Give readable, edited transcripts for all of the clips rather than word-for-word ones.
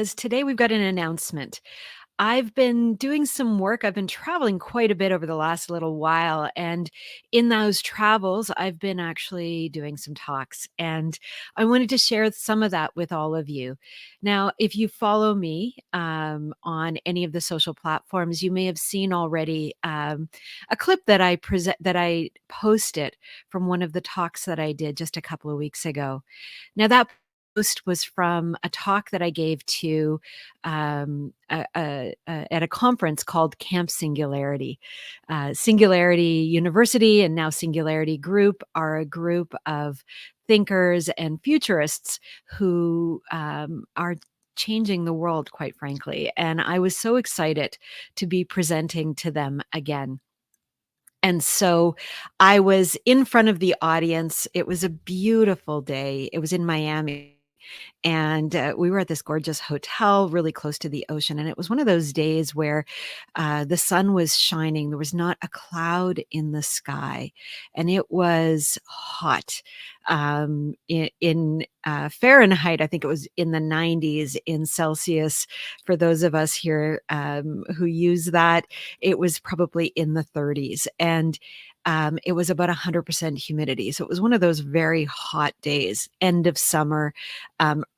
As today we've got an announcement. I've been doing some work. I've been traveling quite a bit over the last little while. And in those travels, I've been actually doing some talks. And I wanted to share some of that with all of you. Now, if you follow me on any of the social platforms, you may have seen already a clip that I posted from one of the talks that I did just a couple of weeks ago. Now, that post was from a talk that I gave to at a conference called Camp Singularity. Singularity University and now Singularity Group are a group of thinkers and futurists who are changing the world, quite frankly. And I was so excited to be presenting to them again. And so I was in front of the audience. It was a beautiful day. It was in Miami. And we were at this gorgeous hotel really close to the ocean. And it was one of those days where the sun was shining. There was not a cloud in the sky. And it was hot. In Fahrenheit, I think it was in the 90s. In Celsius, for those of us here who use that, it was probably in the 30s. And it was about 100% humidity. So it was one of those very hot days, end of summer,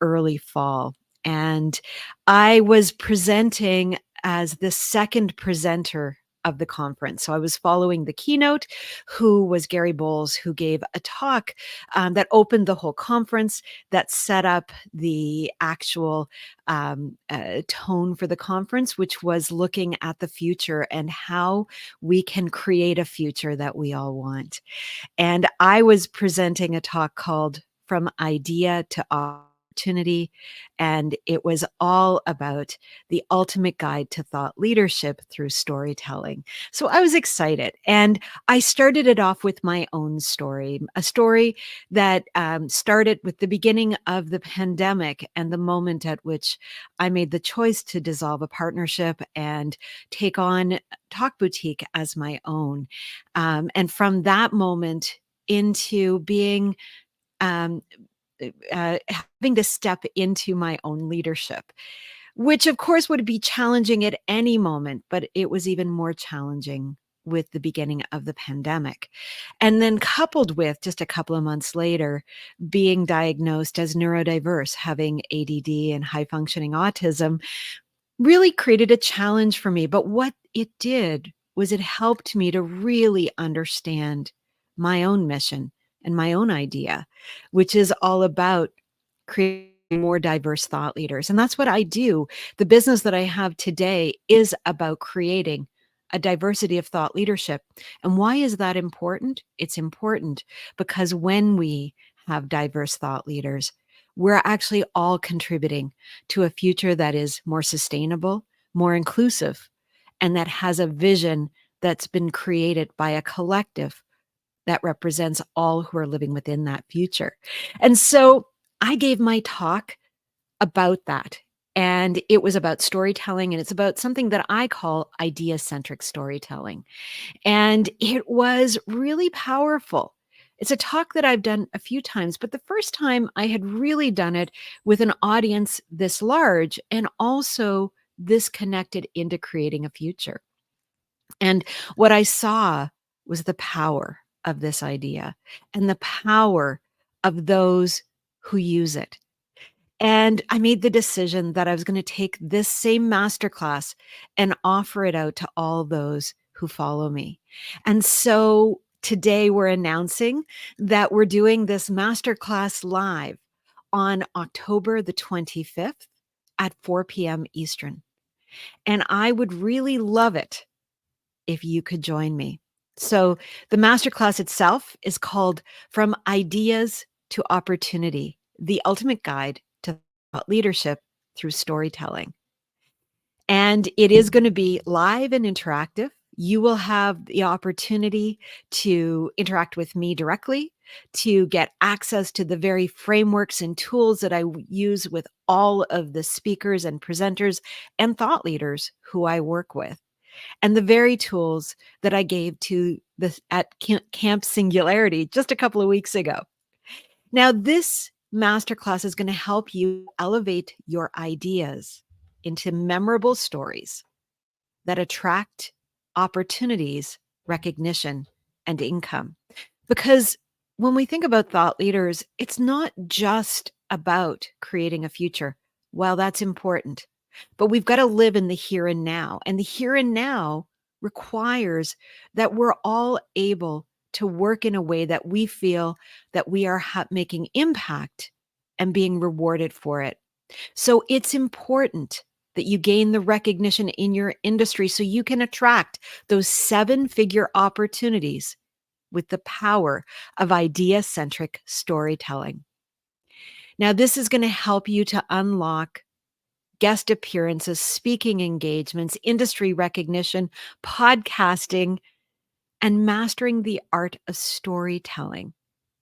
early fall. And I was presenting as the second presenter of the conference. So I was following the keynote, who was Gary Bowles, who gave a talk that opened the whole conference, that set up the actual tone for the conference, which was looking at the future and how we can create a future that we all want. And I was presenting a talk called From Idea to Opportunity, and it was all about the ultimate guide to thought leadership through storytelling. So I was excited, and I started it off with my own story, a story that started with the beginning of the pandemic and the moment at which I made the choice to dissolve a partnership and take on Talk Boutique as my own. And from that moment into being um, having to step into my own leadership, which of course would be challenging at any moment, but it was even more challenging with the beginning of the pandemic. And then coupled with just a couple of months later, being diagnosed as neurodiverse, having ADD and high functioning autism, really created a challenge for me. But what it did was it helped me to really understand my own mission and my own idea, which is all about creating more diverse thought leaders. And that's what I do. The business that I have today is about creating a diversity of thought leadership. And why is that important? It's important because when we have diverse thought leaders, we're actually all contributing to a future that is more sustainable, more inclusive, and that has a vision that's been created by a collective that represents all who are living within that future. And so I gave my talk about that. And it was about storytelling, and it's about something that I call idea-centric storytelling. And it was really powerful. It's a talk that I've done a few times, but the first time I had really done it with an audience this large and also this connected into creating a future. And what I saw was the power of this idea and the power of those who use it. And I made the decision that I was going to take this same masterclass and offer it out to all those who follow me. And so today we're announcing that we're doing this masterclass live on October the 25th at 4 p.m. Eastern. And I would really love it if you could join me. So the masterclass itself is called From Ideas to Opportunity, the ultimate guide to thought leadership through storytelling. And it is going to be live and interactive. You will have the opportunity to interact with me directly, to get access to the very frameworks and tools that I use with all of the speakers and presenters and thought leaders who I work with, and the very tools that I gave to the at Camp Singularity just a couple of weeks ago. Now, this masterclass is going to help you elevate your ideas into memorable stories that attract opportunities, recognition, and income. Because when we think about thought leaders, it's not just about creating a future. While that's important, but we've got to live in the here and now. And the here and now requires that we're all able to work in a way that we feel that we are making impact and being rewarded for it. So it's important that you gain the recognition in your industry so you can attract those seven-figure opportunities with the power of idea-centric storytelling. Now, this is going to help you to unlock guest appearances, speaking engagements, industry recognition, podcasting, and mastering the art of storytelling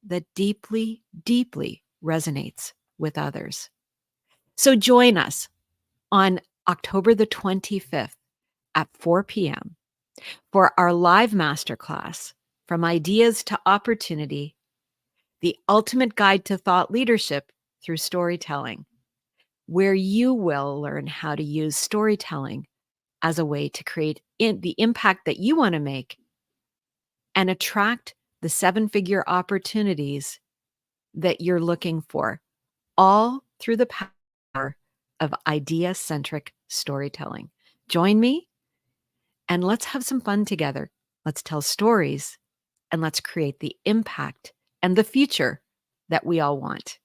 that deeply, deeply resonates with others. So join us on October the 25th at 4 p.m. for our live masterclass, From Ideas to Opportunity, the ultimate guide to thought leadership through storytelling, where you will learn how to use storytelling as a way to create the impact that you want to make and attract the seven-figure opportunities that you're looking for, all through the power of idea-centric storytelling. Join me and let's have some fun together. Let's tell stories and let's create the impact and the future that we all want.